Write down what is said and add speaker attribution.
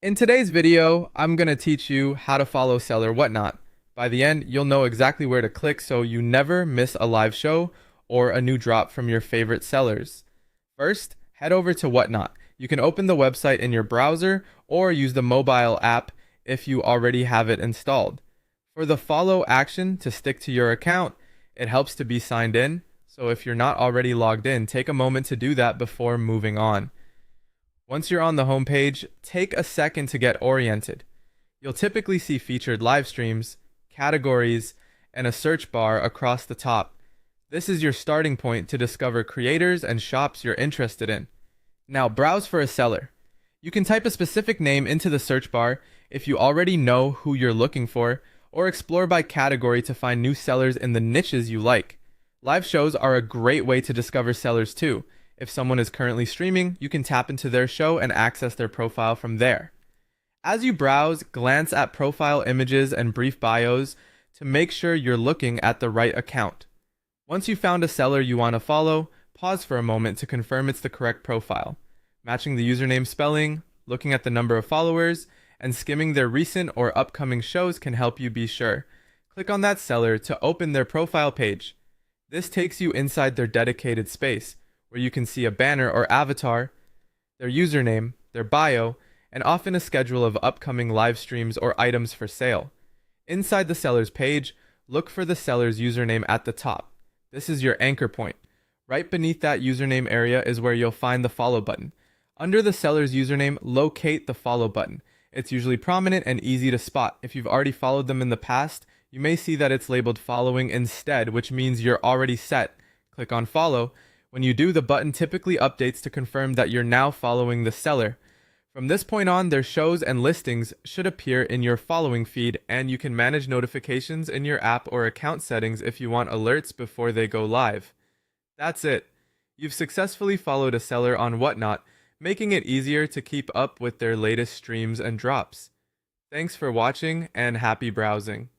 Speaker 1: In today's video, I'm going to teach you how to follow Seller Whatnot. By the end, you'll know exactly where to click so you never miss a live show or a new drop from your favorite sellers. First, head over to Whatnot. You can open the website in your browser or use the mobile app if you already have it installed. For the follow action to stick to your account, it helps to be signed in. So if you're not already logged in, take a moment to do that before moving on. Once you're on the homepage, take a second to get oriented. You'll typically see featured live streams, categories, and a search bar across the top. This is your starting point to discover creators and shops you're interested in. Now browse for a seller. You can type a specific name into the search bar if you already know who you're looking for, or explore by category to find new sellers in the niches you like. Live shows are a great way to discover sellers too. If someone is currently streaming, you can tap into their show and access their profile from there. As you browse, glance at profile images and brief bios to make sure you're looking at the right account. Once you found a seller you want to follow, pause for a moment to confirm it's the correct profile. Matching the username spelling, looking at the number of followers, and skimming their recent or upcoming shows can help you be sure. Click on that seller to open their profile page. This takes you inside their dedicated space, where you can see a banner or avatar, their username, their bio, and often a schedule of upcoming live streams or items for sale. Inside the seller's page, look for the seller's username at the top. This is your anchor point. Right beneath that username area is where you'll find the follow button. Under the seller's username, locate the follow button. It's usually prominent and easy to spot. If you've already followed them in the past, you may see that it's labeled following instead, which means you're already set. Click on follow. When you do, the button typically updates to confirm that you're now following the seller. From this point on, their shows and listings should appear in your following feed, and you can manage notifications in your app or account settings if you want alerts before they go live. That's it. You've successfully followed a seller on Whatnot, making it easier to keep up with their latest streams and drops. Thanks for watching, and happy browsing.